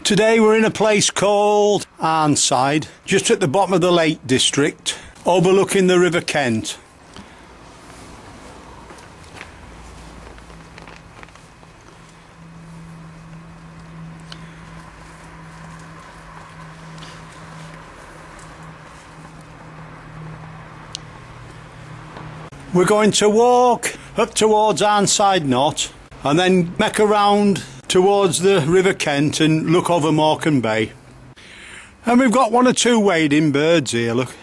Today we're in a place called Arnside, just at the bottom of the Lake District, overlooking the River Kent. We're going to walk up towards Arnside Knott and then make around towards the River Kent and look over Morecambe Bay. And we've got one or two wading birds here, look.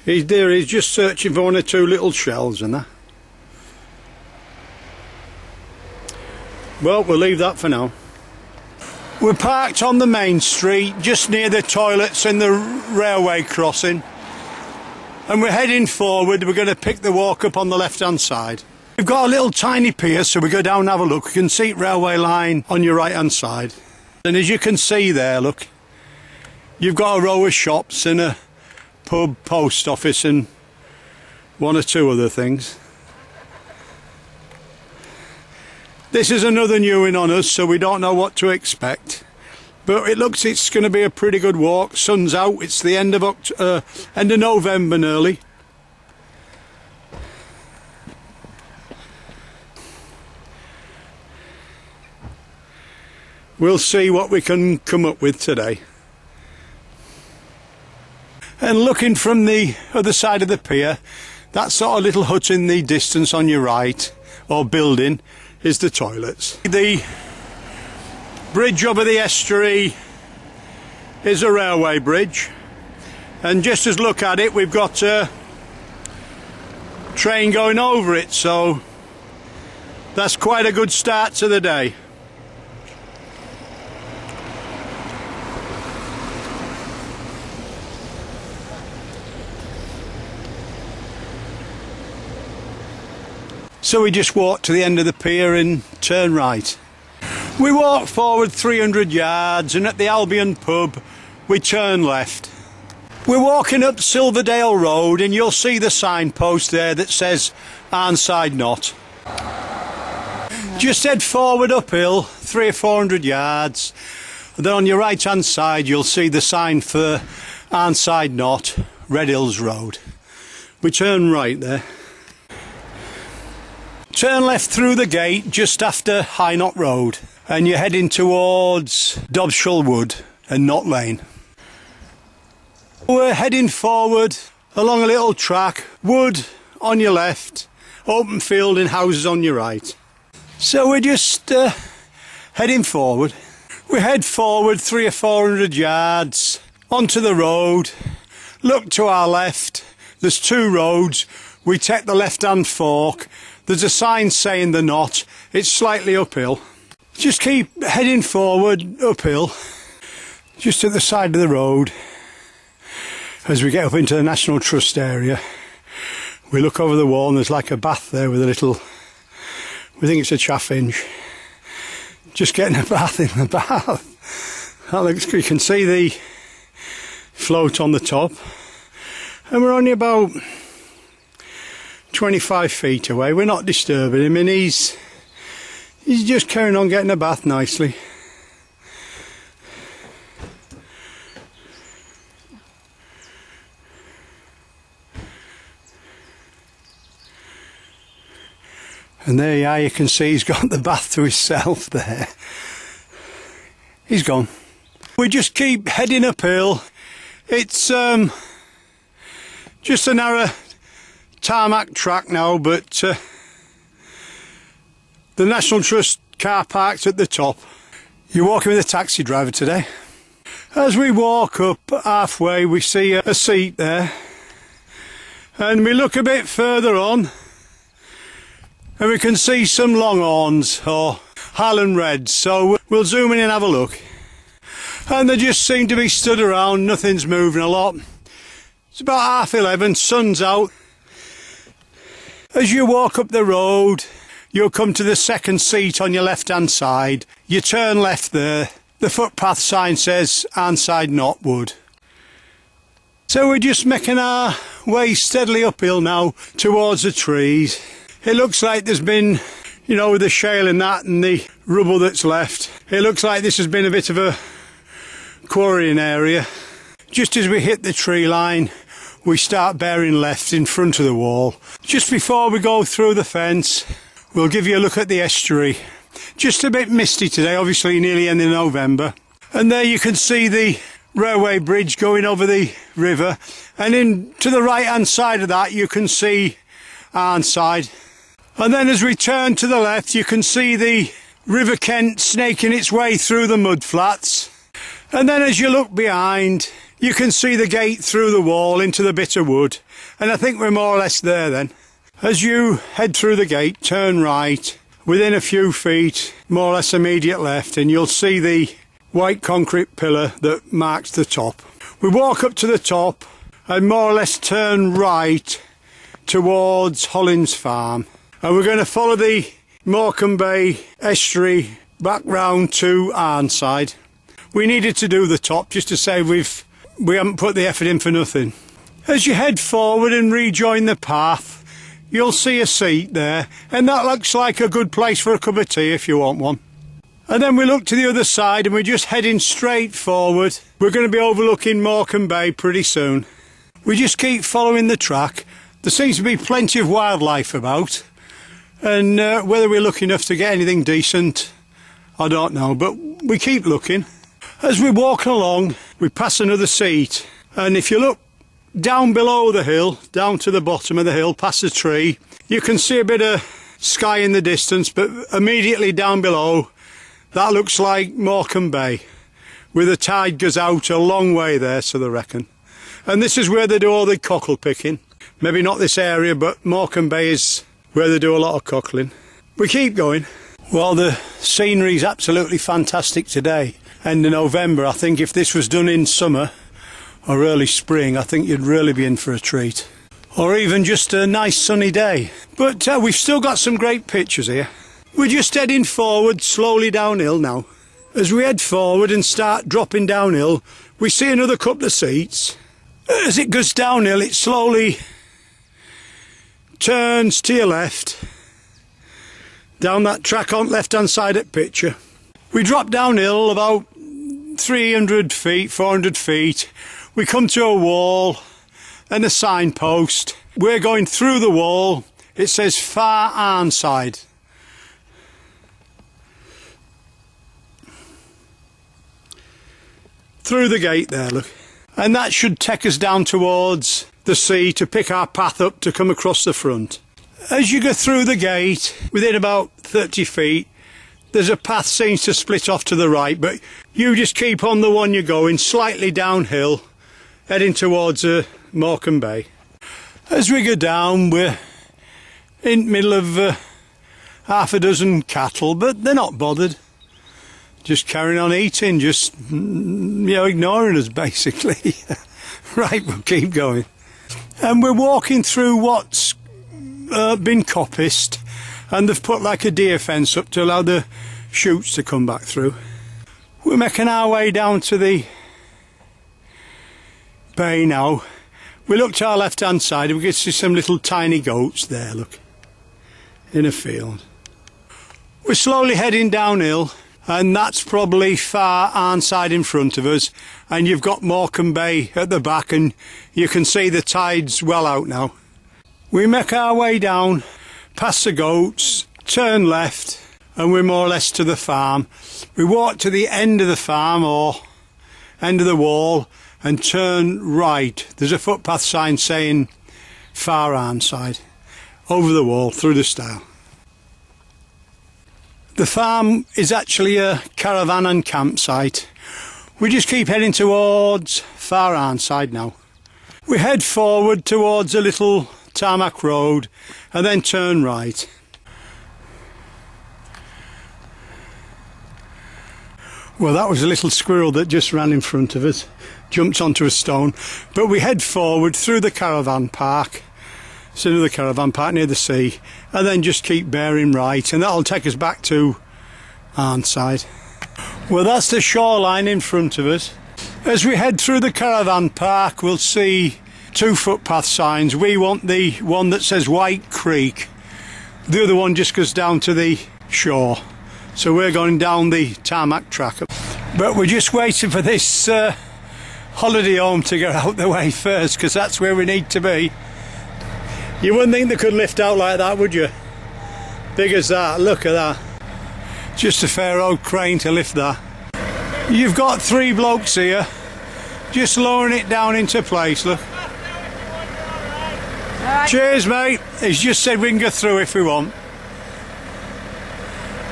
He's there, he's just searching for one or two little shells and that. Well, we'll leave that for now. We're parked on the main street, just near the toilets and the railway crossing. And we're heading forward. We're going to pick the walk up on the left hand side. We've got a little tiny pier, so we go down and have a look. You can see railway line on your right hand side. And as you can see there, look, you've got a row of shops and a pub, post office and one or two other things. This is another new one on us, so we don't know what to expect. But it looks it's going to be a pretty good walk. Sun's out. It's the end of November nearly. We'll see what we can come up with today. And looking from the other side of the pier, that sort of little hut in the distance on your right, or building, is the toilets. The bridge over the estuary is a railway bridge, and just as look at it, we've got a train going over it, so that's quite a good start to the day. So we just walk to the end of the pier and turn right. We walk forward 300 yards and at the Albion pub we turn left. We're walking up Silverdale Road and you'll see the signpost there that says Arnside Knott. Just head forward uphill 300 or 400 yards, and then on your right hand side you'll see the sign for Arnside Knott, Red Hills Road. We turn right there. Turn left through the gate just after High Knott Road and you're heading towards Dobshall Wood and Knott Lane. We're heading forward along a little track, wood on your left, open field and houses on your right. So we're just heading forward. We head forward 300 or 400 yards onto the road, look to our left, there's two roads, we take the left hand fork. There's a sign saying the Knott. It's slightly uphill. Just keep heading forward uphill, just at the side of the road. As we get up into the National Trust area, we look over the wall and there's like a bath there with a little, we think it's a chaffinch. Just getting a bath in the bath. That looks good. You can see the float on the top. And we're only about 25 feet away. We're not disturbing him and he's just carrying on getting a bath nicely. And there you are, you can see he's got the bath to himself there. He's gone. We just keep heading uphill. It's just a narrow tarmac track now, but the National Trust car park's at the top. You're walking with a taxi driver today. As we walk up halfway we see a seat there and we look a bit further on and we can see some longhorns or Highland Reds, so we'll zoom in and have a look. And they just seem to be stood around, nothing's moving a lot. It's about 11:30, sun's out. As you walk up the road, you'll come to the second seat on your left hand side. You turn left there. The footpath sign says Arnside Knott Wood. So we're just making our way steadily uphill now towards the trees. It looks like there's been, you know, with the shale and that and the rubble that's left, it looks like this has been a bit of a quarrying area. Just as we hit the tree line, we start bearing left in front of the wall. Just before we go through the fence, we'll give you a look at the estuary. Just a bit misty today, obviously nearly end of November. And there you can see the railway bridge going over the river. And in to the right hand side of that you can see Arnside. And then as we turn to the left you can see the River Kent snaking its way through the mud flats. And then as you look behind you can see the gate through the wall into the bit of wood. And I think we're more or less there then. As you head through the gate, turn right, within a few feet, more or less immediate left, and you'll see the white concrete pillar that marks the top. We walk up to the top and more or less turn right towards Hollins Farm. And we're going to follow the Morecambe Bay estuary back round to Arnside. We needed to do the top just to say we haven't put the effort in for nothing. As you head forward and rejoin the path, you'll see a seat there, and that looks like a good place for a cup of tea if you want one. And then we look to the other side and we're just heading straight forward. We're going to be overlooking Morecambe Bay pretty soon. We just keep following the track. There seems to be plenty of wildlife about, and whether we're lucky enough to get anything decent, I don't know, but we keep looking. As we walk along, we pass another seat, and if you look down below the hill, down to the bottom of the hill, past the tree, you can see a bit of sky in the distance, but immediately down below, that looks like Morecambe Bay, where the tide goes out a long way there, so they reckon. And this is where they do all the cockle picking. Maybe not this area, but Morecambe Bay is where they do a lot of cockling. We keep going. Well, the scenery's absolutely fantastic today. End of November. I think if this was done in summer or early spring, I think you'd really be in for a treat. Or even just a nice sunny day. But we've still got some great pictures here. We're just heading forward slowly downhill now. As we head forward and start dropping downhill, we see another couple of seats. As it goes downhill, it slowly turns to your left, down that track on left hand side at picture. We drop downhill about 300 feet, 400 feet. We come to a wall and a signpost. We're going through the wall. It says Far Arnside. Through the gate there, look. And that should take us down towards the sea to pick our path up to come across the front. As you go through the gate, within about 30 feet, there's a path seems to split off to the right, but you just keep on the one you're going, slightly downhill, heading towards Morecambe Bay. As we go down, we're in the middle of half a dozen cattle, but they're not bothered. Just carrying on eating, just, you know, ignoring us basically. Right, we'll keep going. And we're walking through what's been coppiced, and they've put like a deer fence up to allow the shoots to come back through. We're making our way down to the bay now. We look to our left hand side and we can see some little tiny goats there, look, in a field. We're slowly heading downhill, and that's probably Far Arnside in front of us, and you've got Morecambe Bay at the back, and you can see the tide's well out now. We make our way down past the goats, turn left, and we're more or less to the farm. We walk to the end of the farm or end of the wall and turn right. There's a footpath sign saying Far Arnside over the wall through the stile. The farm is actually a caravan and campsite. We just keep heading towards Far Arnside now. We head forward towards a little tarmac road and then turn right. Well, that was a little squirrel that just ran in front of us, jumped onto a stone, but we head forward through the caravan park. It's another caravan park near the sea, and then just keep bearing right, and that'll take us back to Arnside. Well, that's the shoreline in front of us. As we head through the caravan park, we'll see two footpath signs. We want the one that says White Creek. The other one just goes down to the shore. So we're going down the tarmac track. But we're just waiting for this holiday home to get out the way first, because that's where we need to be. You wouldn't think they could lift out like that, would you? Big as that, look at that. Just a fair old crane to lift that. You've got 3 blokes here, just lowering it down into place, look. Right. Cheers, mate. He's just said we can go through if we want.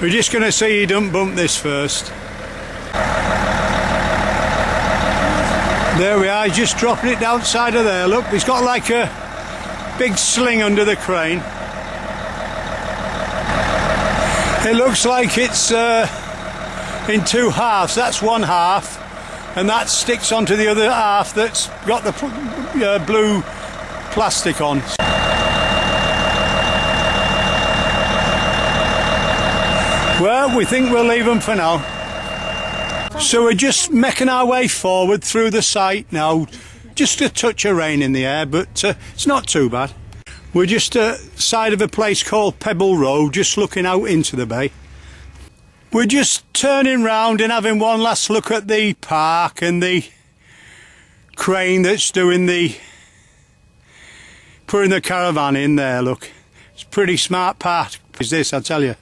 We're just going to see you don't bump this first. There we are, he's just dropping it down side of there, look. He's got like a big sling under the crane. It looks like it's in 2 halves. That's one half, and that sticks onto the other half that's got the blue plastic on. Well, we think we'll leave them for now. So we're just making our way forward through the site now. Just a touch of rain in the air, but it's not too bad. We're just side of a place called Pebble Road, just looking out into the bay. We're just turning round and having one last look at the park and the crane that's doing putting the caravan in there, look. It's a pretty smart park is this, I tell you.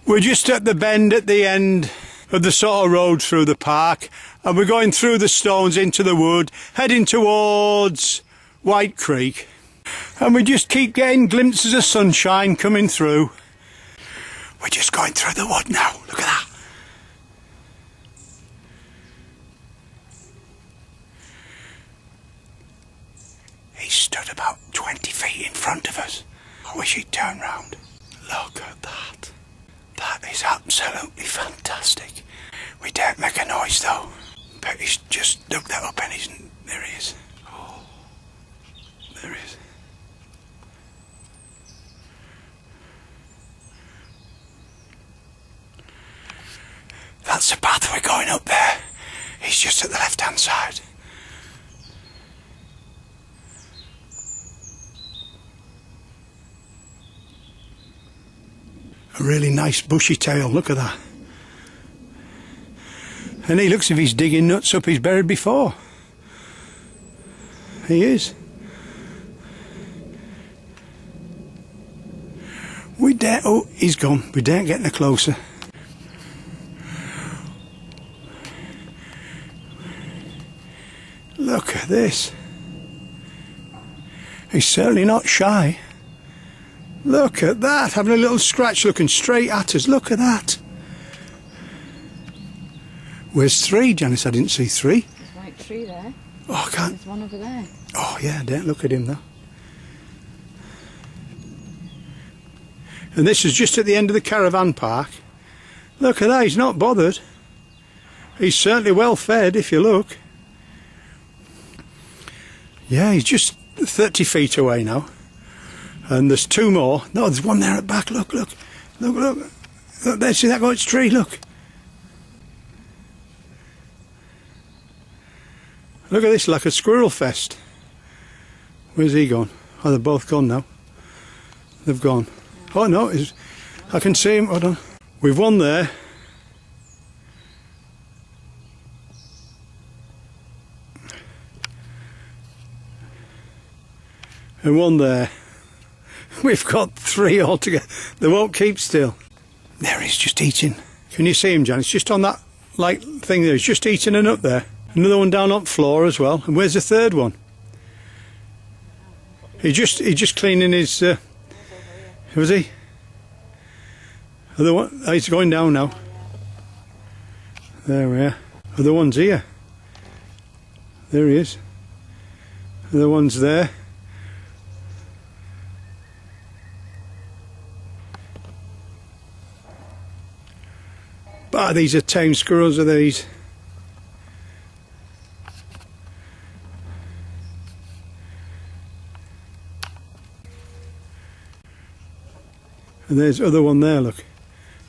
We're just at the bend at the end of the sort of road through the park, and we're going through the stones into the wood, heading towards White Creek. And we just keep getting glimpses of sunshine coming through. We're just going through the wood now, look at that. He stood about 20 feet in front of us. I wish he'd turn round. Look at that. That is absolutely fantastic. We don't make a noise though. But he's just dug that up and there he is. Oh, there he is. That's the path we're going up there. He's just at the left-hand side. A really nice bushy tail, look at that. And he looks as if he's digging nuts up he's buried before. He is. Oh, he's gone. We daren't get no closer. Look at this. He's certainly not shy. Look at that, having a little scratch looking straight at us. Look at that. Where's 3, Janice? I didn't see 3. There's like 3 there. Oh, I can't. There's one over there. Oh, yeah, don't look at him though. And this is just at the end of the caravan park. Look at that, he's not bothered. He's certainly well fed if you look. Yeah, he's just 30 feet away now. And there's 2 more. No, there's one there at the back. Look, look. Look, look. Look there, see that guy's tree? Look. Look at this, like a squirrel fest. Where's he gone? Oh, they're both gone now. They've gone. Oh, no, I can see him. Hold on. We've one there. And one there. We've got 3 altogether. They won't keep still. There he's just eating. Can you see him, Jan? It's just on that like thing there. He's just eating a nut there. Another one down on the floor as well. And where's the 3rd one? He just cleaning his. Was he? Other one. Oh, he's going down now. There we are. Other one's here. There he is. Other one's there. But these are tame squirrels, are these? And there's the other one there, look.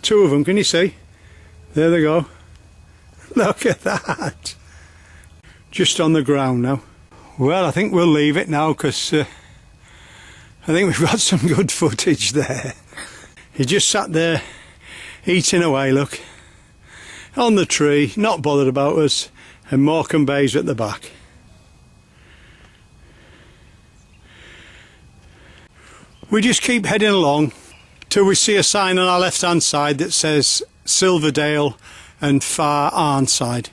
2 of them, can you see? There they go. Look at that. Just on the ground now. Well, I think we'll leave it now because I think we've got some good footage there. He just sat there eating away, look, on the tree, not bothered about us, and Morecambe Bay's at the back. We just keep heading along till we see a sign on our left hand side that says Silverdale and Far Arnside.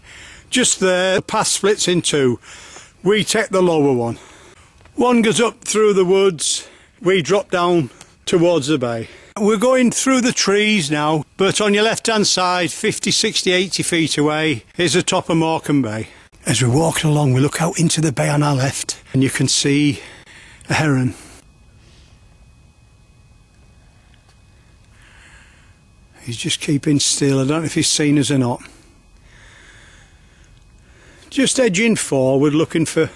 Just there, the path splits in two. We take the lower one. One goes up through the woods, we drop down towards the bay. We're going through the trees now, but on your left hand side, 50, 60, 80 feet away, is the top of Morecambe Bay. As we're walking along, we look out into the bay on our left, and you can see a heron. He's just keeping still. I don't know if he's seen us or not. Just edging forward, looking for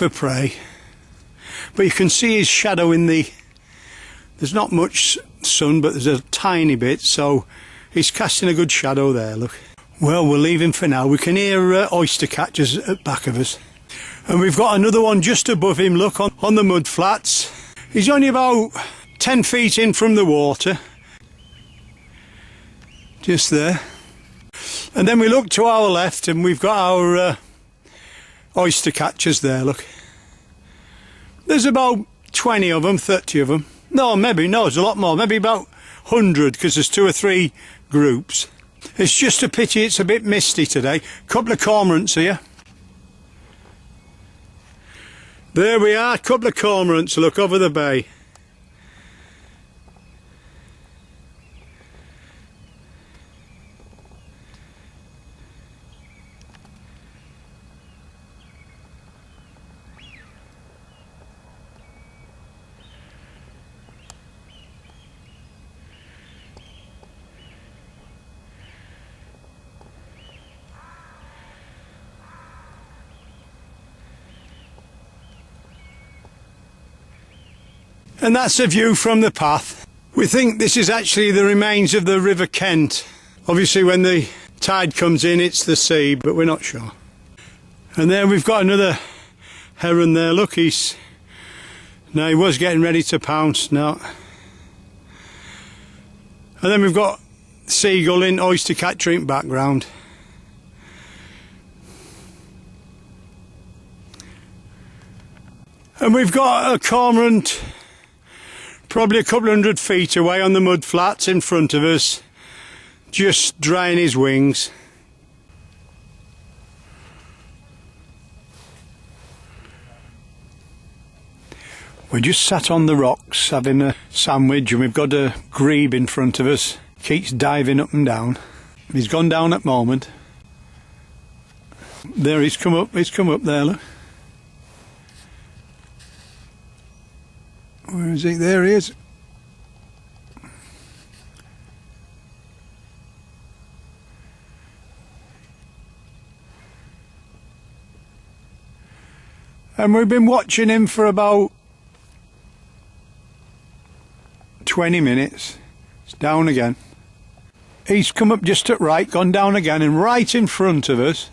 prey. But you can see his shadow in the... There's not much sun, but there's a tiny bit, so he's casting a good shadow there, look. Well, we'll leave him for now. We can hear oyster catchers at the back of us. And we've got another one just above him, look, on the mud flats. He's only about 10 feet in from the water. Just there. And then we look to our left and we've got our oyster catchers there, look. There's about 20 of them, 30 of them. No, maybe, no, there's a lot more. Maybe about 100, because there's 2 or 3 groups. It's just a pity it's a bit misty today. Couple of cormorants here. There we are, couple of cormorants, look, over the bay. And that's a view from the path. We think this is actually the remains of the River Kent. Obviously when the tide comes in it's the sea, but we're not sure. And there we've got another heron there, look, he was getting ready to pounce now. And then we've got seagull in oyster catcher in background. And we've got a cormorant probably a couple of 100 feet away on the mud flats in front of us, just drying his wings. We just sat on the rocks having a sandwich, and we've got a grebe in front of us, keeps diving up and down. He's gone down at the moment. There, he's come up there, look. Where is he? There he is. And we've been watching him for about 20 minutes. It's down again. He's come up just at right, gone down again, and right in front of us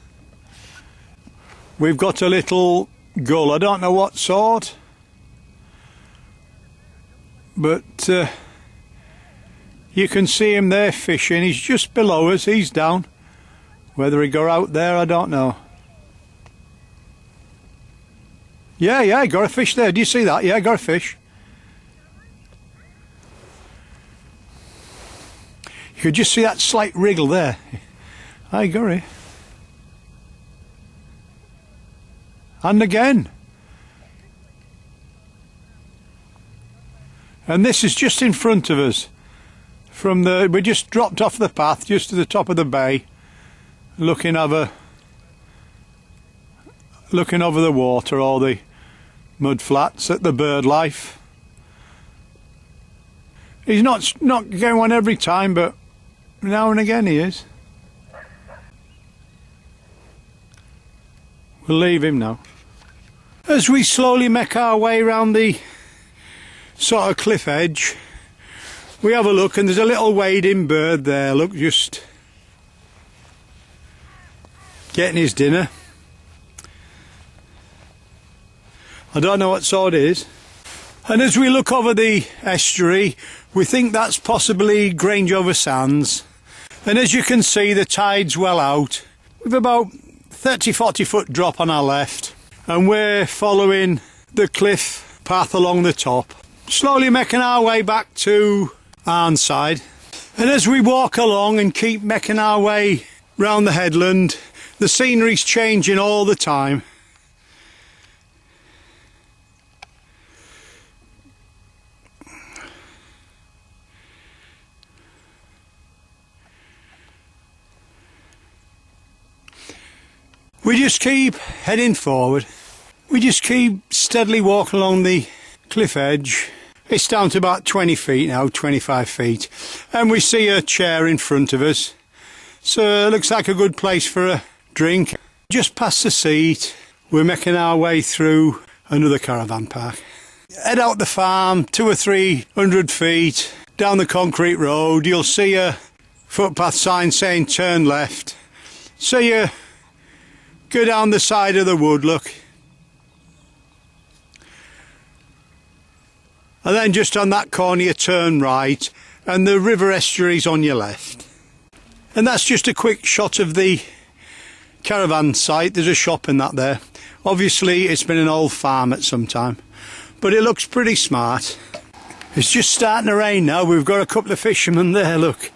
we've got a little gull. I don't know what sort, but you can see him there fishing. He's just below us, he's down. Whether he go out there, I don't know. Yeah, got a fish there. Do you see that? Yeah, got a fish. You could just see that slight wriggle there. Aye, got it. And again. And this is just in front of us. We just dropped off the path just to the top of the bay, looking over the water, all the mud flats at the bird life. He's not getting one every time, but now and again he is. We'll leave him now. As we slowly make our way round the sort of cliff edge, we have a look, and there's a little wading bird there, look, just getting his dinner. I don't know what sort it is. And as we look over the estuary, we think that's possibly Grangeover Sands. And as you can see, the tide's well out. We've about 30-40 foot drop on our left, and we're following the cliff path along the top, slowly making our way back to Arnside. And as we walk along and keep making our way round the headland, the scenery's changing all the time. We just keep heading forward. We just keep steadily walking along the cliff edge. It's down to about 20 feet now, 25 feet. And we see a chair in front of us. So it looks like a good place for a drink. Just past the seat, we're making our way through another caravan park. Head out the farm, 200 or 300 feet, down the concrete road. You'll see a footpath sign saying turn left. So you go down the side of the wood, look. And then just on that corner you turn right and the river estuary's on your left. And that's just a quick shot of the caravan site. There's a shop in that there. Obviously it's been an old farm at some time, but it looks pretty smart. It's just starting to rain now. We've got a couple of fishermen there, look,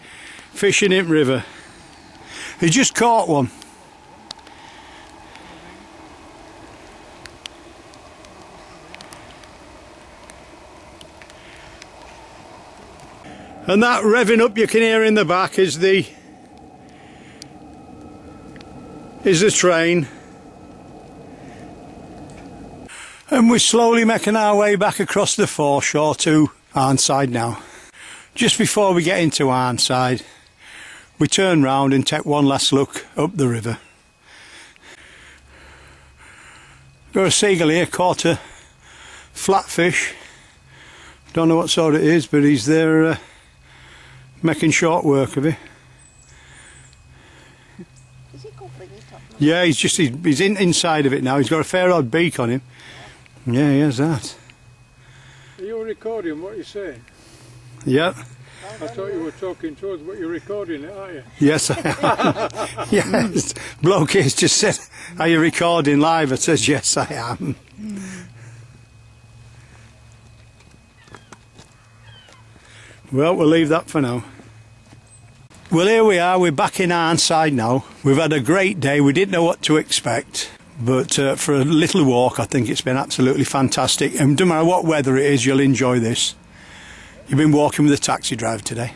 fishing in river. He just caught one. And that revving up you can hear in the back is the train. And we're slowly making our way back across the foreshore to Arnside now. Just before we get into Arnside, we turn round and take one last look up the river. Got a seagull here, caught a flatfish. Don't know what sort it is, but he's there making short work of it. Is he gobbling it up? Yeah, he's inside of it now. He's got a fair old beak on him. Yeah, he has that. Are you recording what you're saying? Yep. I thought you were talking to us, but you're recording it, aren't you? Yes, I am. Yes. Bloke has just said, are you recording live? I says, yes, I am. Well, we'll leave that for now. Well, here we are, we're back in Arnside now. We've had a great day, we didn't know what to expect, but for a little walk I think it's been absolutely fantastic, and no matter what weather it is, you'll enjoy this. You've been walking with a taxi driver today.